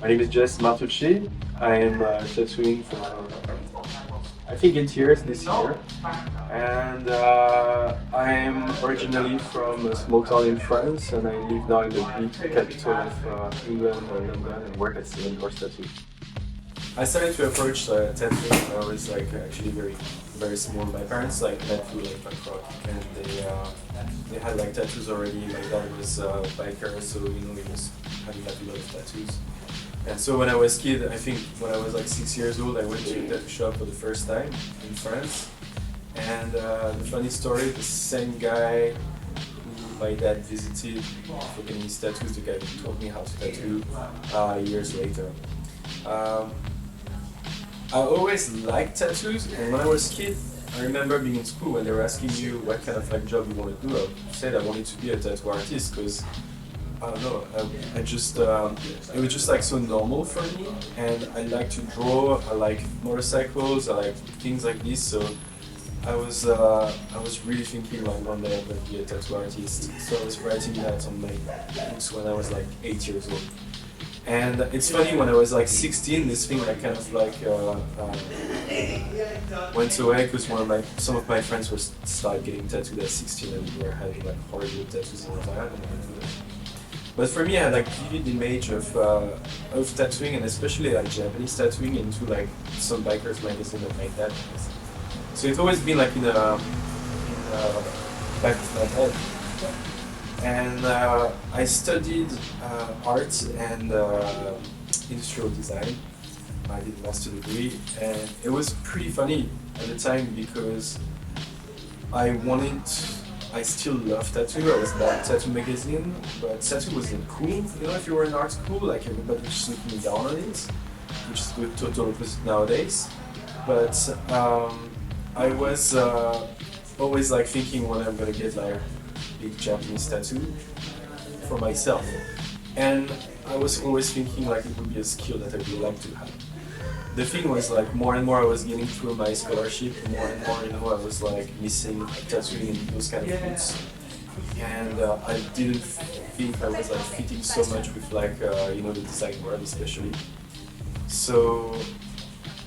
My name is Jess Martucci. I am tattooing for I think 8 years this year, and I am originally from a small town in France, and I live now in the big capital of England, London, and work at Seven Doors Tattoo. I started to approach tattooing when I was like actually very small. My parents like met through like punk rock, and they had like tattoos already. My dad was a biker, so you know he was having like a lot of tattoos. And so when I was kid, I think when I was like 6 years old, I went to a tattoo shop for the first time in France. And the funny story, the same guy who my dad visited for getting his tattoos, the guy who taught me how to tattoo years later. Um, I always liked tattoos, and when I was a kid, I remember being in school when they were asking you what kind of like job you want to do. I said I wanted to be a tattoo artist because I don't know. I just it was just like so normal for me, and I like to draw. I like motorcycles. I like things like this. So I was really thinking like one day I'm gonna be a tattoo artist. So I was writing that on my books when I was like 8 years old. And it's funny, when I was like 16, this thing like kind of like went away because some of my friends were started getting tattooed at 16, and we were having like horrible tattoos in the time. But for me, I had like vivid image of tattooing, and especially like Japanese tattooing into like some bikers magazine that my dad has. So it's always been like in the back of my head. And I studied art and industrial design. I did a master degree, and it was pretty funny at the time because I wanted. I still love tattoo. I was bad tattoo magazine, but tattoo wasn't cool. You know, if you were in art school, like everybody was just looking down on it, which is the total opposite nowadays. But I was always like thinking when I'm gonna get like big Japanese tattoo for myself, and I was always thinking like it would be a skill that I would like to have. The thing was like more and more I was getting through my scholarship, more and more, you know, I was like missing tattooing and those kind of things, and I didn't think I was like fitting so much with like you know, the design world especially. So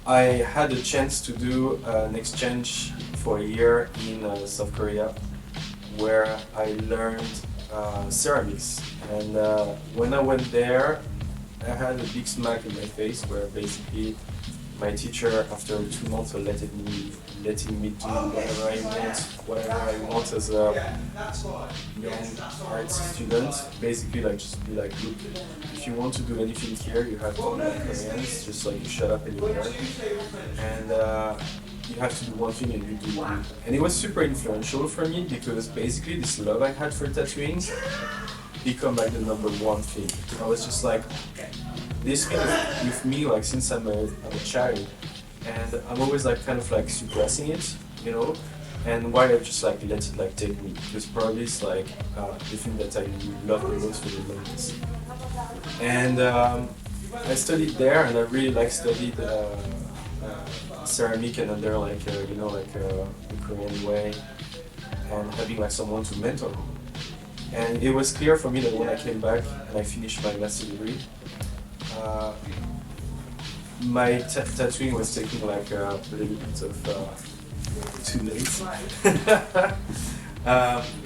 I had a chance to do an exchange for a year in South Korea, where I learned ceramics. And when I went there, I had a big smack in my face, where basically my teacher, after 2 months of letting me do whatever I want as a young art student, basically like just be like, look, if you want to do anything here, you have to do commands, just like you shut up and you learn. And you have to do one thing and you do one. And it was super influential for me because basically this love I had for tattooing become like the number one thing. I was just like, this thing with me like since I'm a child, and I'm always like kind of like suppressing it, you know. And why I just like let it like take me, because probably it's like the thing that I love the most for the longest. And I studied there, and I really like studied ceramic, and under like you know, like the Korean way, and having like someone to mentor me. And it was clear for me that when I came back and I finished my master degree, my tattooing was taking like a little bit of too late.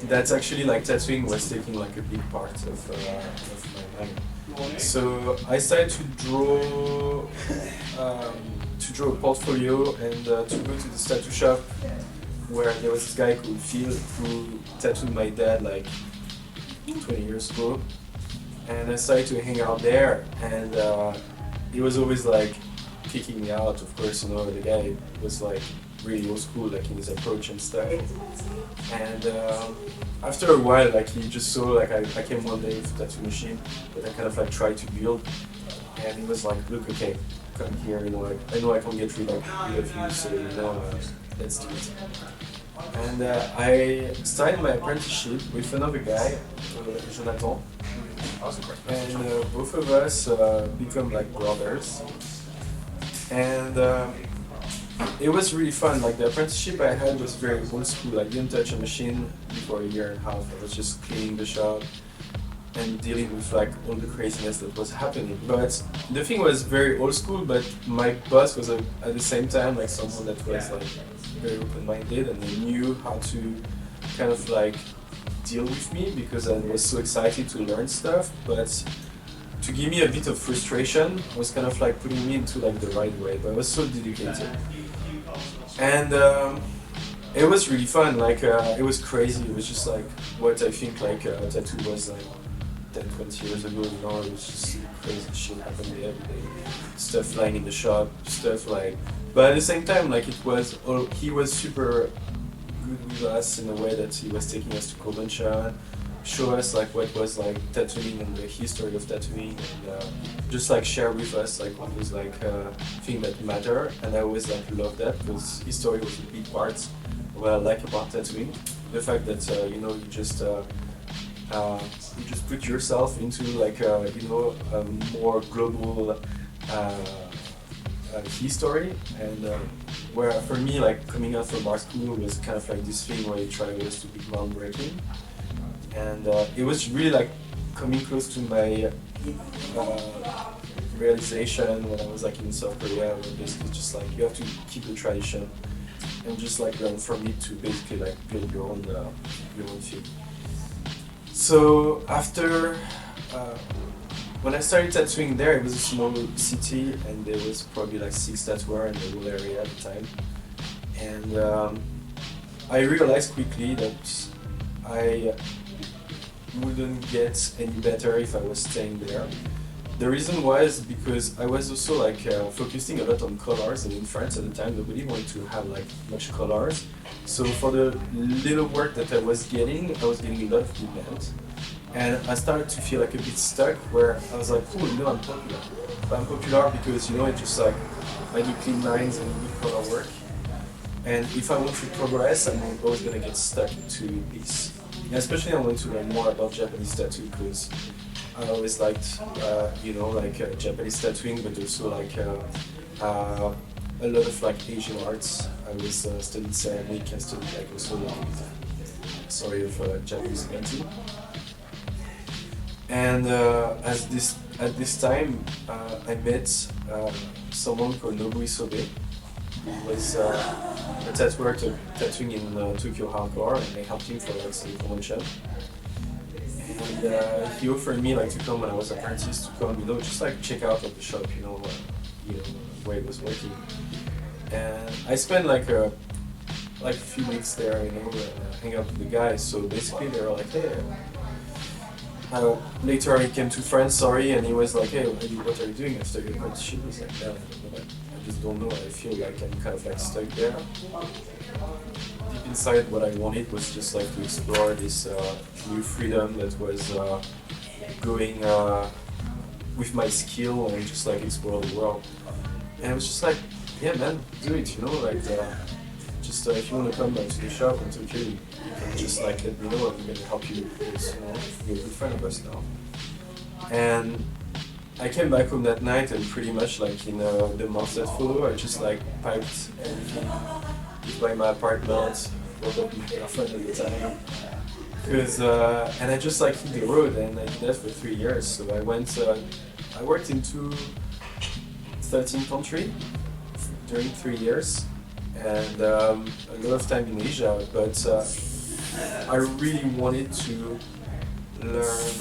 That's actually like tattooing was taking like a big part of my life. So I started to draw a portfolio, and to go to this tattoo shop where there was this guy called Phil who tattooed my dad like 20 years ago, and I started to hang out there, and he was always like kicking me out. Of course, you know, the guy was like really old school, like in his approach and stuff. And after a while, like he just saw like I came one day with a tattoo machine that I kind of like tried to build, and he was like, look, okay, come here, you know, like, I know I can get rid of you, so you know, let's do it. And I started my apprenticeship with another guy, Jonathan, and both of us become like brothers. And it was really fun. Like the apprenticeship I had was very old school. I didn't touch a machine for a year and a half. I was just cleaning the shop, and dealing with like all the craziness that was happening. But the thing was very old school, but my boss was at the same time like someone that was like very open-minded, and they knew how to kind of like deal with me because I was so excited to learn stuff, but to give me a bit of frustration was kind of like putting me into like the right way. But I was so dedicated, and it was really fun. Like it was crazy. It was just like what I think like tattoo was like 10, 20 years ago. You know, it was just crazy shit happening every day. Stuff flying in the shop, stuff like. But at the same time, like it was, he was super good with us in a way that he was taking us to convention, show us like what was like tattooing and the history of tattooing, and just like share with us like what was like thing that matter. And I always like loved that because history was a big part of what I like about tattooing. The fact that you know you just put yourself into like you know a more global history, and where for me like coming out from art school was kind of like this thing where you try always to be groundbreaking, and it was really like coming close to my realization when I was like in South Korea, where basically just like you have to keep the tradition and just like learn from it to basically like build your own thing. So after when I started tattooing there, it was a small city, and there was probably like 6 tattooers in the whole area at the time. And I realized quickly that I wouldn't get any better if I was staying there. The reason was because I was also like focusing a lot on colors, and in France at the time nobody wanted to have like much colors. So for the little work that I was getting a lot of demand. And I started to feel like a bit stuck, where I was like, cool, you know, I'm popular. But I'm popular because, you know, it's just like I do clean lines and good color work. And if I want to progress, I'm always gonna get stuck into this. And especially I want to learn more about Japanese tattoo because I always liked, you know, like Japanese tattooing, but also like a lot of like Asian arts. I was studying ceramic and studied like also of Japanese painting. And at this time, I met someone called Nobu Isobe, who was a tattooer tattooing in Tokyo Hardcore, and I helped him for like some convention. And he offered me like to come when I was an artist, to come, you know, just like check out of the shop, you know, where it was working. And I spent like a few weeks there, you know, hang out with the guys. So basically, they were like, hey. Later he came to France, and he was like, hey, what are you doing after your apprenticeship? I was like, yeah, I just don't know, I feel like I'm kind of like stuck there. Deep inside what I wanted was just like to explore this new freedom that was going with my skill and just like explore the world. And I was just like, yeah man, do it, you know, like just if you want to come back to the shop in Tokyo, you can just like let me know, I'm going to help you because, you know, you're a good friend of us now. And I came back home that night, and pretty much like in the months that followed, I just like packed everything, just by my apartment, woke up with my girlfriend at the time. And I just like hit the road, and I did that for 3 years. So I worked in 13 countries during 3 years. And a lot of time in Asia, but I really wanted to learn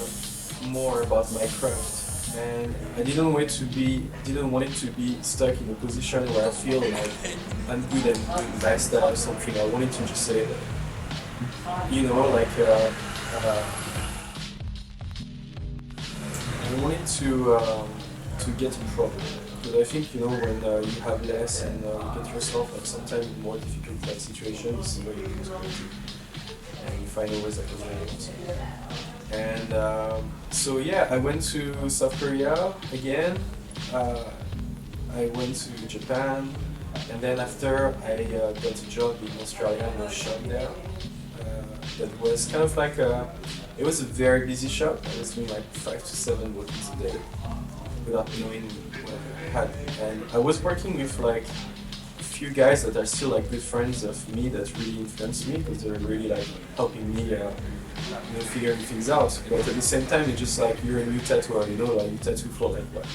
more about my craft, and I didn't want it to be stuck in a position where I feel like I'm good at doing lifestyle or something. I wanted to just say, you know, like I wanted to get in trouble. But I think, you know, when you have less and you get yourself like sometimes in more difficult like situations, where you lose quality, and you find always like a way. And so yeah, I went to South Korea again. I went to Japan, and then after I got a job in Australia in a shop there. That was kind of like it was a very busy shop. I was doing like 5 to 7 bookings a day without knowing what I had. And I was working with like a few guys that are still like good friends of me that really influenced me because they were really like helping me figuring things out. But at the same time, it's just like you're a new tattooer, like you tattoo for like what?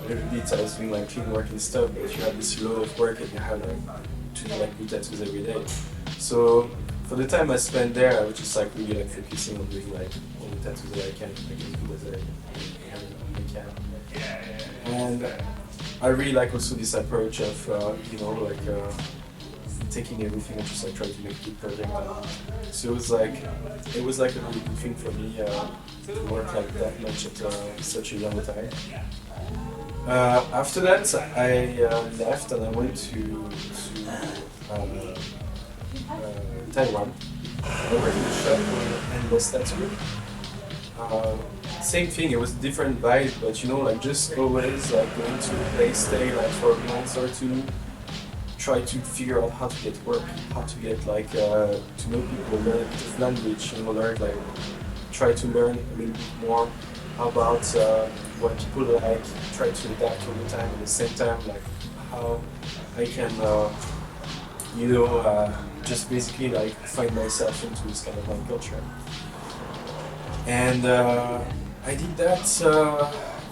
A little bit. I was doing like clean work and stuff, but you have this load of work and you have like to do like new tattoos every day. So for the time I spent there, I was just like really like focusing on doing like all the tattoos that I can, like as good as I can. And I really like also this approach of taking everything and just like try to make a good project. So it was like a really good thing for me to work like that much at such a young time. After that, I left and I went to Taiwan. I worked in a shop and was tattoo. Same thing, it was a different vibe, but like just always like going to a place, stay like for a month or two, try to figure out how to get work, how to get like to know people, learn a bit of language, learn like try to learn a little bit more about what people like, try to adapt all the time. At the same time, like how I can just basically like find myself into this kind of like culture. And I did that,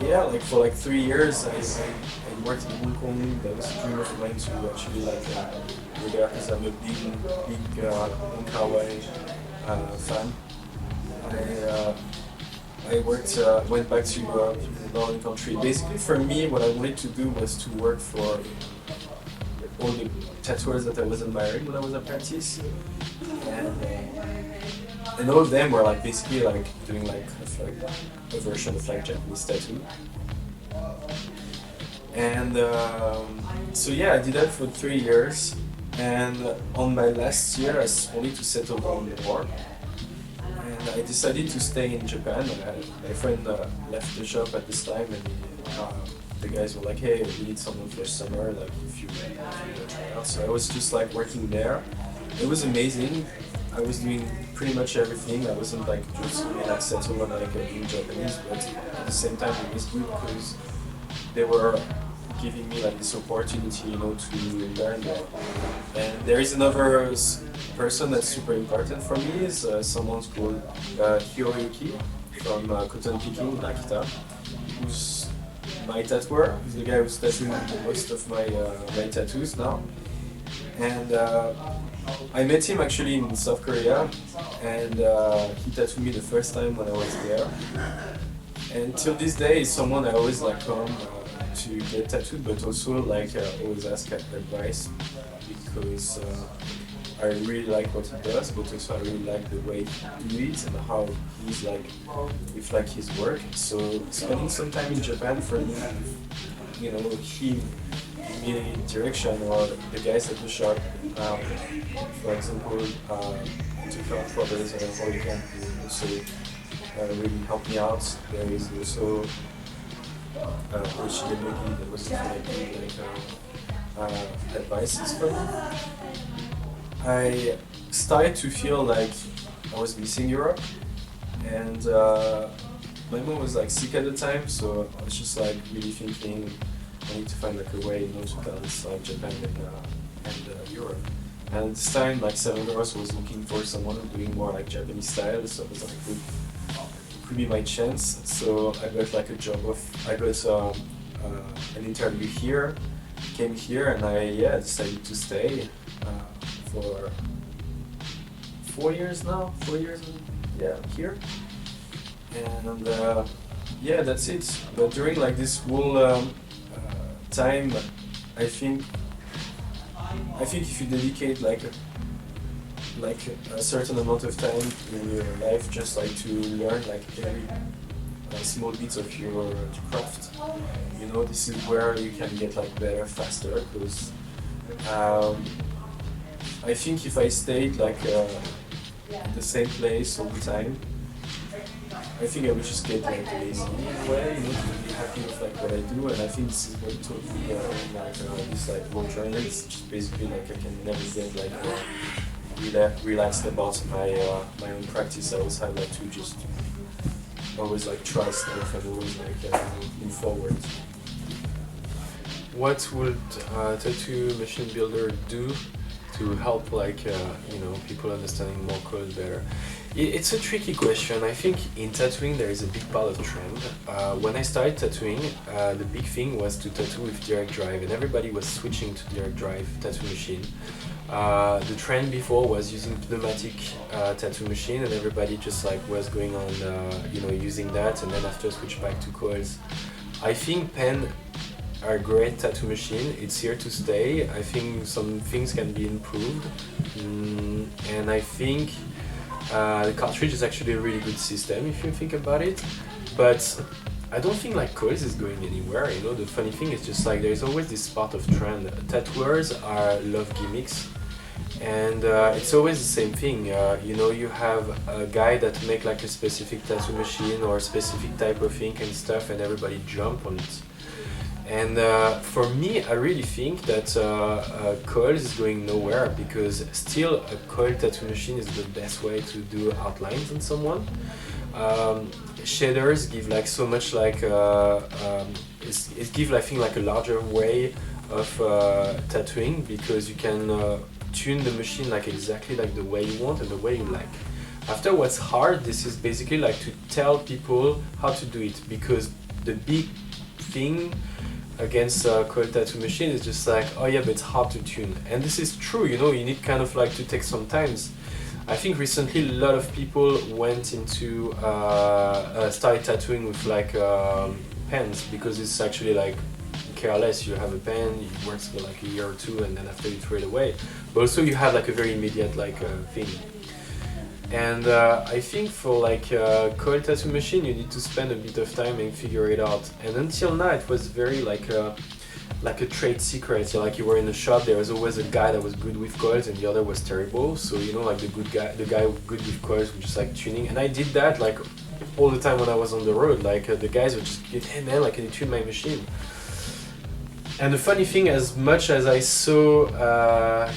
like for like 3 years. I worked in Hong Kong. That was a dream of mine to actually like go there because I'm a big Hong Kong fan. I went back to the northern country. Basically, for me, what I wanted to do was to work for all the tattooers that I was admiring when I was apprentice, and all of them were like basically like doing like a version of like Japanese tattoo. And so yeah, I did that for 3 years, and on my last year I wanted to settle down more. And I decided to stay in Japan. My friend left the shop at this time, and the guys were like, "Hey, we need someone for summer. Like, if you want to try out." So I was just like working there. It was amazing. I was doing pretty much everything. I wasn't like just really like settled on like being Japanese, but at the same time it was good because they were giving me like this opportunity, to learn that. And there is another person that's super important for me is someone called Hiroyuki from Cotton Picking in Akita, who's my tattooer. He's the guy who's tattooing most of my tattoos now. And I met him actually in South Korea, and he tattooed me the first time when I was there. And till this day, he's someone I always like come to get tattooed, but also like always ask advice because I really like what he does, but also I really like the way he does it and how he's like with like his work. So spending some time in Japan for me, him giving me direction, or the guys at the shop, for example, Tukar Brothers and Horikan, who also really helped me out. There is also Oshidemogi that was like advices for me. I started to feel like I was missing Europe, and my mom was like sick at the time, so I was just like really thinking I need to find like a way to balance like Japan and Europe. And at this time, like Seven Doors was looking for someone doing more like Japanese style, so it was like could be my chance. So I got like I got an interview here, came here, and I decided to stay for 4 years now. 4 years, here. And that's it. But during like this whole time, I think if you dedicate like a certain amount of time in your life just like to learn like every small bits of your craft, this is where you can get like better faster, because I think if I stayed like in the same place all the time, I think I would just get like lazy way, to be happy with like what I do. And I think this is what taught me this like whole journey. It's just basically like I can never get like relaxed about my own practice. I always have like to just always like try stuff and always like move forward. What would Tattoo Machine Builder do to help like people understanding more coils better? It's a tricky question. I think in tattooing there is a big part of trend. When I started tattooing, the big thing was to tattoo with direct drive, and everybody was switching to direct drive tattoo machine. The trend before was using pneumatic tattoo machine, and everybody just like was going on, using that, and then after switch back to coils. I think pen are a great tattoo machine. It's here to stay. I think some things can be improved, and I think the cartridge is actually a really good system if you think about it. But I don't think like coils is going anywhere. You know, the funny thing is just like there's always this part of trend. Tattooers love gimmicks. And it's always the same thing. You have a guy that make like a specific tattoo machine or a specific type of ink and stuff, and everybody jump on it. And for me, I really think that coils is going nowhere, because still a coil tattoo machine is the best way to do outlines on someone. Shaders give like so much like it gives I think like a larger way of tattooing, because you can tune the machine like exactly like the way you want and the way you like. After what's hard, this is basically like to tell people how to do it, because the big thing against a coil tattoo machine is just like, oh yeah, but it's hard to tune. And this is true, you know, you need kind of like to take some times. I think recently a lot of people went into started tattooing with like pens, because it's actually like careless. You have a pen, it works for like a year or two, and then after you throw it away. But also you have like a very immediate like thing. And I think for like coil tattoo machine, you need to spend a bit of time and figure it out. And until now, it was very like a trade secret. Like you were in a shop, there was always a guy that was good with coils and the other was terrible. So you know, like the guy good with coils was just like tuning. And I did that like all the time when I was on the road. Like the guys would just get, hey man, like can you tune my machine? And the funny thing, as much as I saw,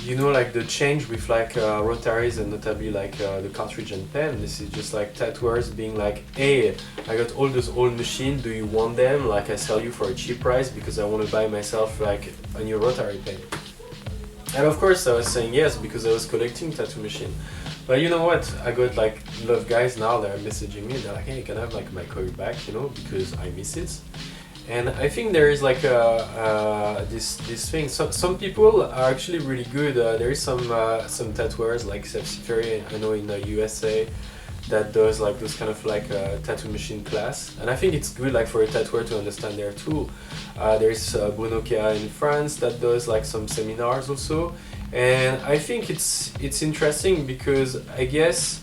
like the change with like rotaries and notably like the cartridge and pen, this is just like tattooers being like, hey, I got all those old machines, do you want them? Like I sell you for a cheap price because I want to buy myself like a new rotary pen. And of course I was saying yes, because I was collecting tattoo machine. But you know what, I got like a lot of guys now that are messaging me, they're like, hey, can I have like my coil back, because I miss it. And I think there is like this thing. Some people are actually really good. There is some tattooers like Sepsiferi, I know in the USA, that does like those kind of like tattoo machine class. And I think it's good like for a tattooer to understand their tool. There is Bruno Kea in France that does like some seminars also. And I think it's interesting, because I guess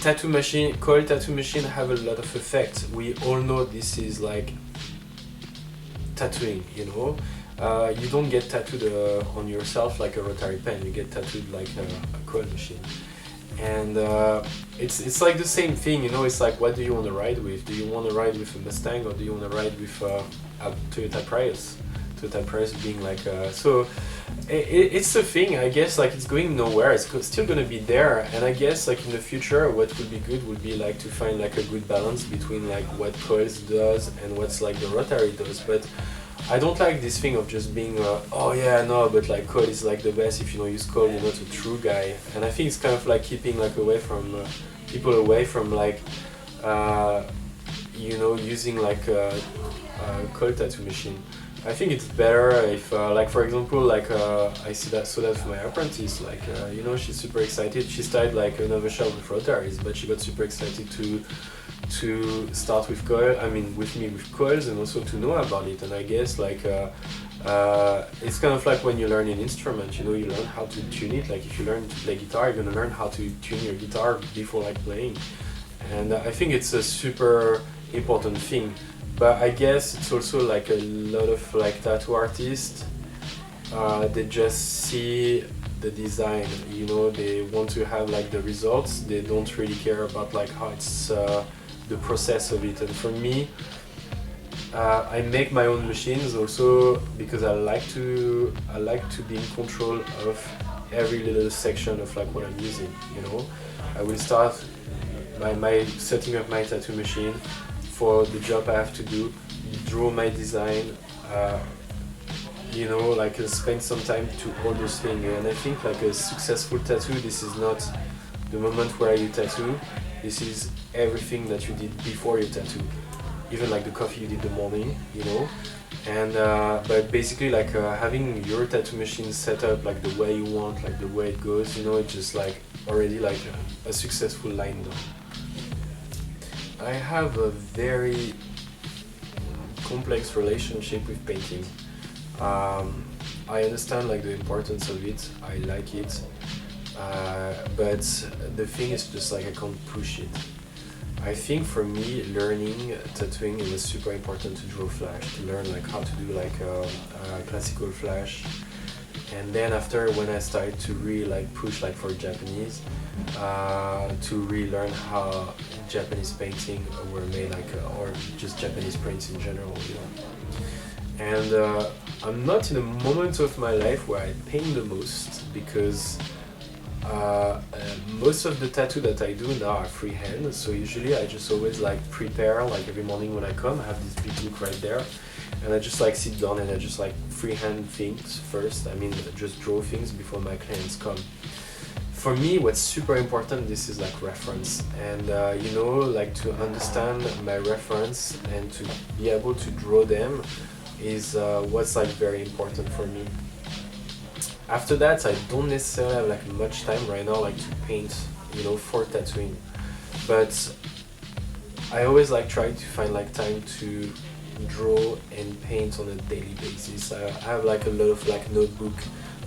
coil tattoo machine have a lot of effect. We all know this is like tattooing, you don't get tattooed on yourself like a rotary pen, you get tattooed like a coil machine. And it's like the same thing, it's like, what do you want to ride with? Do you want to ride with a Mustang, or do you want to ride with a Toyota Prius? Toyota Prius being like, so it's a thing, I guess, like it's going nowhere, it's still gonna be there. And I guess like in the future what would be good would be like to find like a good balance between like what coils does and what's like the rotary does. But I don't like this thing of just being oh yeah, no, but like coil is like the best. If you don't use coil, you're not a true guy. And I think it's kind of like keeping like away from people away from like using like a coil tattoo machine. I think it's better if, like for example, like I saw that for my apprentice, like she's super excited. She started like another shop with rotaries, but she got super excited to start with coil. I mean, with me with coils, and also to know about it. And I guess like it's kind of like when you learn an instrument, you learn how to tune it. Like if you learn to play guitar, you're gonna learn how to tune your guitar before like playing. And I think it's a super important thing. But I guess it's also like a lot of like tattoo artists, they just see the design, they want to have like the results. They don't really care about like how it's the process of it. And for me, I make my own machines also because I like to be in control of every little section of like what I'm using. I will start by my setting up my tattoo machine. For the job I have to do, draw my design, like spend some time to all those things. And I think like a successful tattoo, this is not The moment where you tattoo, this is everything that you did before you tattoo, even like the coffee you did the morning, you know. And but basically like having your tattoo machine set up like the way you want, like the way it goes, you know, it's just like already like a successful line done. I have a very complex relationship with painting. I understand like the importance of it, I like it, but the thing is just like I can't push it. I think for me, learning tattooing, it was super important to draw flash, to learn like how to do like classical flash. And then after, when I started to really like push like for Japanese, to really learn how Japanese painting were made, like or just Japanese prints in general, you know. And I'm not in a moment of my life where I paint the most, because most of the tattoo that I do now are freehand, so usually I just always like prepare, like every morning when I come, I have this big book right there, and I just like sit down and I just like freehand things first, I mean just draw things before my clients come. For me, what's super important, this is like reference, and you know, like to understand my reference and to be able to draw them is what's like very important for me. After that, I don't necessarily have like much time right now like to paint, you know, for tattooing, but I always like try to find like time to draw and paint on a daily basis. I have like a lot of like notebook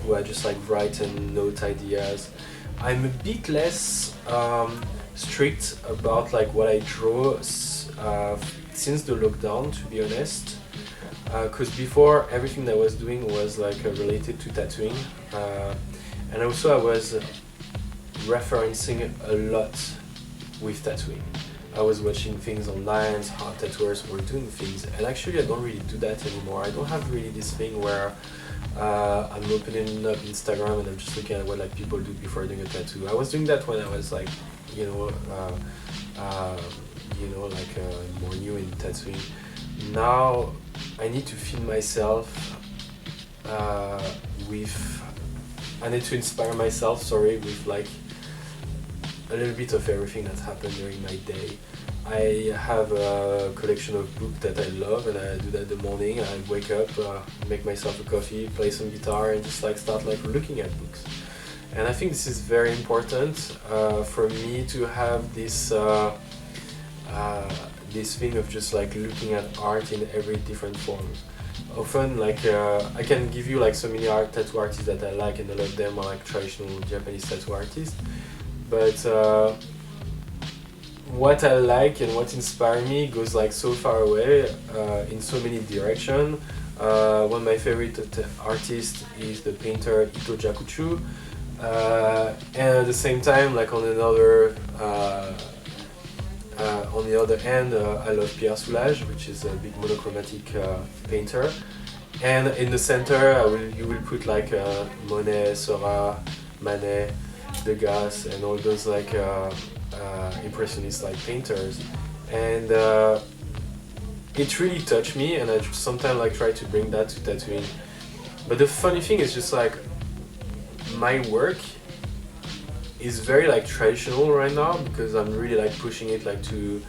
where I just like write and note ideas. I'm a bit less strict about like what I draw since the lockdown, to be honest. Because before, everything that I was doing was like related to tattooing, and also I was referencing a lot with tattooing. I was watching things online, how tattooers were doing things, and actually I don't really do that anymore. I don't have really this thing where I'm opening up Instagram and I'm just looking at what like people do before doing a tattoo. I was doing that when I was like, you know, more new in tattooing. Now I need to feel myself I need to inspire myself, with like a little bit of everything that happened during my day. I have a collection of books that I love, and I do that in the morning. I wake up, make myself a coffee, play some guitar, and just like start like looking at books. And I think this is very important for me to have this this thing of just like looking at art in every different form. Often like I can give you like so many tattoo artists that I like, and a lot of them are like traditional Japanese tattoo artists, but what I like and what inspires me goes like so far away in so many directions. One of my favorite artists is the painter Ito Jakuchu, and at the same time, like on the other end, I love Pierre Soulages, which is a big monochromatic painter. And in the center, you will put like Monet, Seurat, Manet, Degas, and all those like impressionist like painters. And it really touched me, and I sometimes like try to bring that to tattooing. But the funny thing is just like my work is very like traditional right now, because I'm really like pushing it like to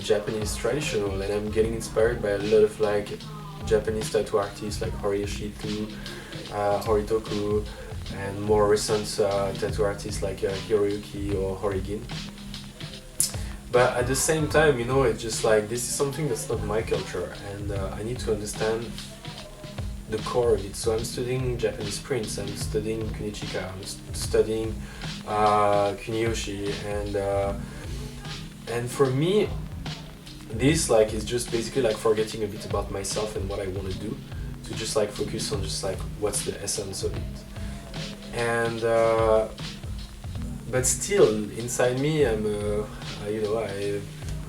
Japanese traditional, and I'm getting inspired by a lot of like Japanese tattoo artists like Horiyoshi Ito, Horitoku, and more recent tattoo artists like Hiroyuki or Horigin. But at the same time, you know, it's just like this is something that's not my culture, and I need to understand the core of it. So I'm studying Japanese prints, I'm studying Kunichika, I'm studying Kuniyoshi, and for me, this like is just basically like forgetting a bit about myself and what I want to do, to just like focus on just like what's the essence of it. And but still inside me, I'm I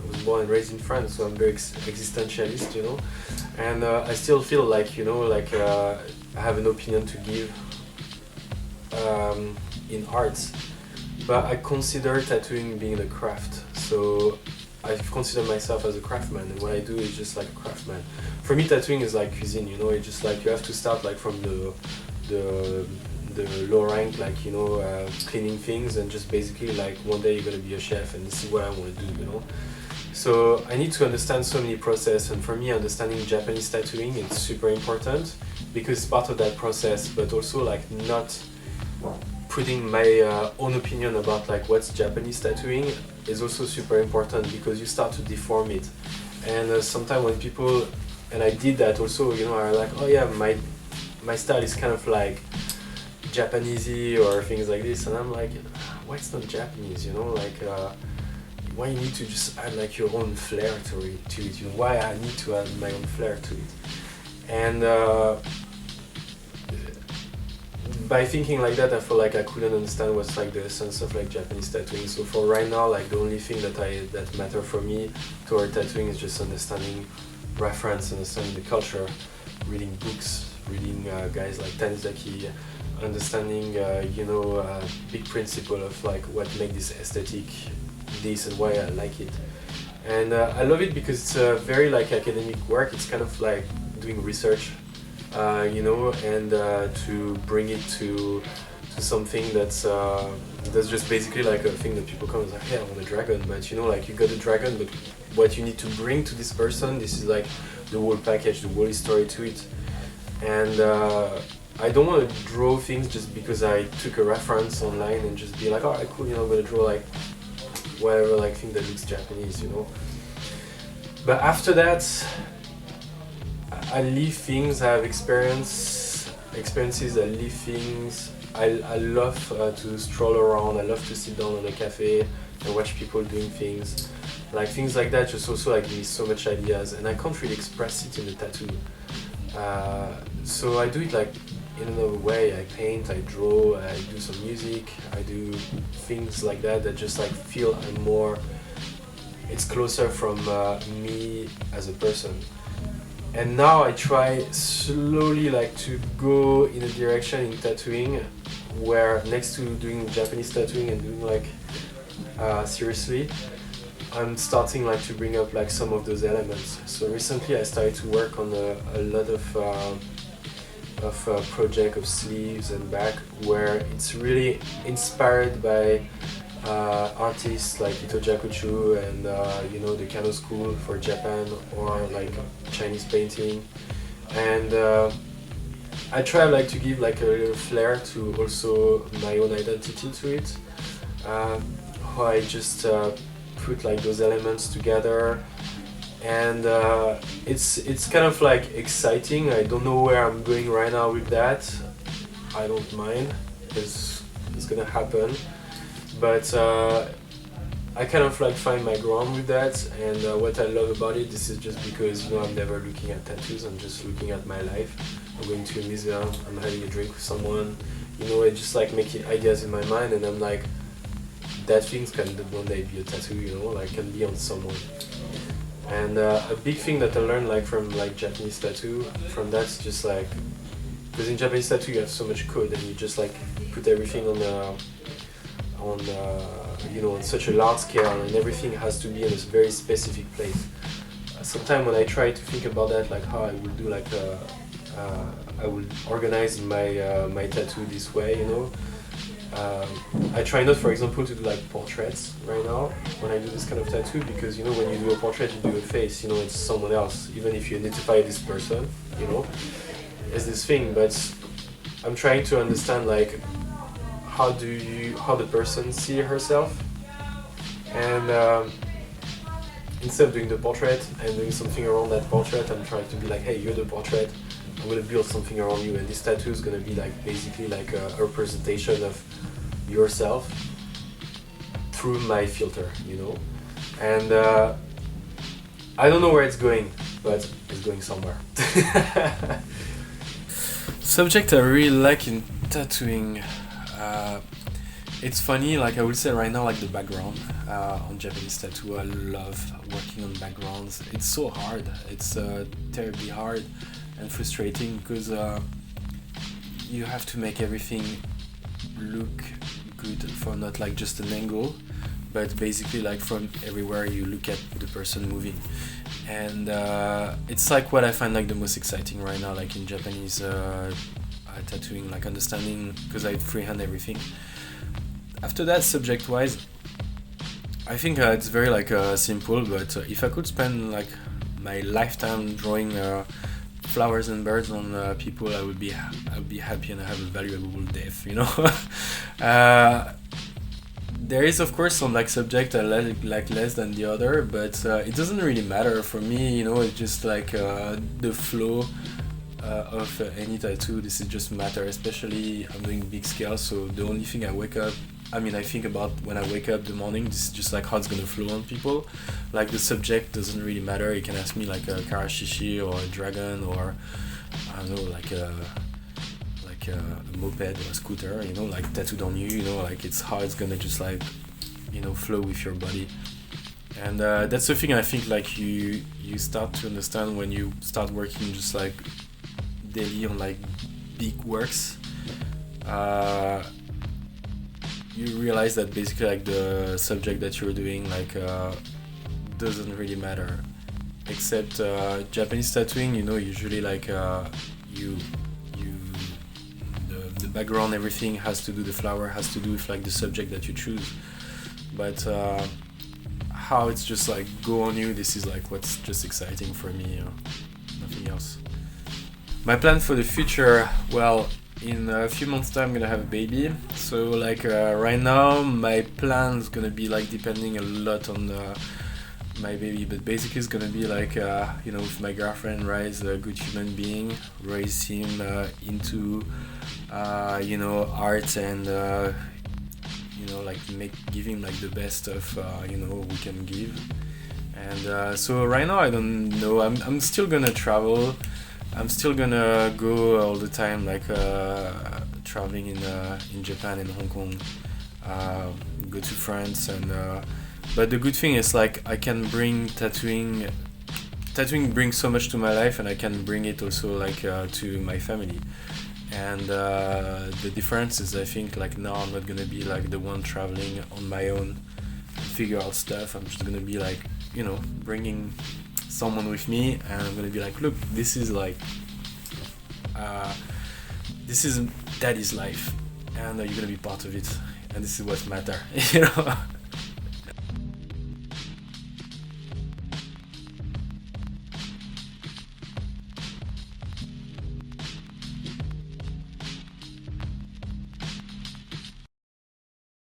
was born and raised in France, so I'm very existentialist, you know, and I still feel like, you know, like I have an opinion to give in arts, but I consider tattooing being a craft, so I consider myself as a craftsman, and what I do is just like a craftsman. For me, tattooing is like cuisine, you know, it's just like you have to start like from the the low rank, like cleaning things, and just basically like one day you're gonna be a chef, and this is what I want to do. So I need to understand so many process, and for me, understanding Japanese tattooing is super important because it's part of that process, but also like not putting my own opinion about like what's Japanese tattooing is also super important, because you start to deform it. And sometimes when people, and I did that also, are like, oh yeah, my style is kind of like Japanesey or things like this, and I'm like, why it's not Japanese, why you need to just add like your own flair to it, why I need to add my own flair to it. And by thinking like that, I feel like I couldn't understand what's like the essence of like Japanese tattooing. So for right now, like the only thing that matter for me toward tattooing is just understanding reference, understanding the culture, reading books, reading guys like Tanizaki, understanding big principle of like what make this aesthetic this and why I like it. And I love it because it's a very like academic work. It's kind of like doing research, and to bring it to something that's just basically like a thing that people come and say, hey, I want a dragon, but you got a dragon, but what you need to bring to this person, this is like the whole package, the whole story to it. And I don't want to draw things just because I took a reference online and just be like, alright, cool, I'm gonna draw like whatever like thing that looks Japanese, But after that, I leave things, I have experiences, I leave things. I love to stroll around, I love to sit down in a cafe and watch people doing things. Like things like that just also like give me so much ideas, and I can't really express it in the tattoo. So I do it like in another way. I paint, I draw, I do some music, I do things like that just like feel I'm more, it's closer from me as a person. And now I try slowly like to go in a direction in tattooing where next to doing Japanese tattooing and doing like seriously, I'm starting like to bring up like some of those elements. So recently I started to work on a lot of project of sleeves and back where it's really inspired by artists like Ito Jakuchu and the Kano school for Japan, or like Chinese painting. And I try like to give like a little flair to also my own identity to it. How I just put like those elements together, and it's kind of like exciting. I don't know where I'm going right now with that. I don't mind, because it's gonna happen. But I kind of like find my ground with that, and what I love about it, this is just because I'm never looking at tattoos, I'm just looking at my life. I'm going to a museum, I'm having a drink with someone, I just like making ideas in my mind, and I'm like, that thing can one day be a tattoo, like can be on someone. And a big thing that I learned like from like Japanese tattoo, from that's just like, because in Japanese tattoo you have so much code, and you just like put everything on such a large scale, and everything has to be in a very specific place. Sometimes when I try to think about that, like how I would do like I would organize my tattoo this way, I try not, for example, to do like portraits right now when I do this kind of tattoo, because when you do a portrait, you do a face, it's someone else, even if you identify this person, as this thing. But I'm trying to understand like how the person see herself, and instead of doing the portrait and doing something around that portrait, I'm trying to be like, hey, you're the portrait, I'm gonna build something around you, and this tattoo is gonna be like basically like a representation of yourself through my filter, and I don't know where it's going, but it's going somewhere. Subject I really like in tattooing, it's funny, like I would say right now, like the background on Japanese tattoo, I love working on backgrounds. It's so hard, it's terribly hard and frustrating, because you have to make everything look good for not like just an angle, but basically like from everywhere you look at the person moving. And it's like what I find like the most exciting right now, like in Japanese tattooing, like understanding, because I freehand everything. After that, subject-wise, I think it's very like simple. But if I could spend like my lifetime drawing flowers and birds on people, I would be happy and have a valuable death. You know. There is of course some like subject I like less than the other, but it doesn't really matter for me. You know, it's just like the flow of any tattoo. This is just matter, especially I'm doing big scale, so the only thing I think about when I wake up in the morning, this is just like how it's gonna flow on people. Like the subject doesn't really matter. You can ask me like a karashishi or a dragon, or I don't know, like a moped or a scooter, you know, like tattooed on you, you know, like it's how it's gonna just like, you know, flow with your body. And that's the thing I think like you start to understand when you start working just like daily on like big works. You realize that basically like the subject that you're doing like doesn't really matter, except Japanese tattooing, you know, usually like the background, everything has to do, the flower has to do with like the subject that you choose, but how it's just like go on you, this is like what's just exciting for me, nothing else. My plan for the future, well, in a few months time I'm gonna have a baby, so like right now my plan is gonna be like depending a lot on my baby, but basically it's gonna be like you know, with my girlfriend, raise a good human being, raise him into you know, art, and you know, like give him like the best of you know, we can give. And so right now I don't know, I'm still gonna travel, I'm still gonna go all the time, like traveling in Japan and Hong Kong, go to France, and but the good thing is like I can bring tattooing brings so much to my life, and I can bring it also like to my family. And the difference is I think like now I'm not gonna be like the one traveling on my own, figure out stuff. I'm just gonna be like, you know, bringing someone with me, and I'm gonna be like, look, this is like this is daddy's life, and you're gonna be part of it, and this is what matters, you know.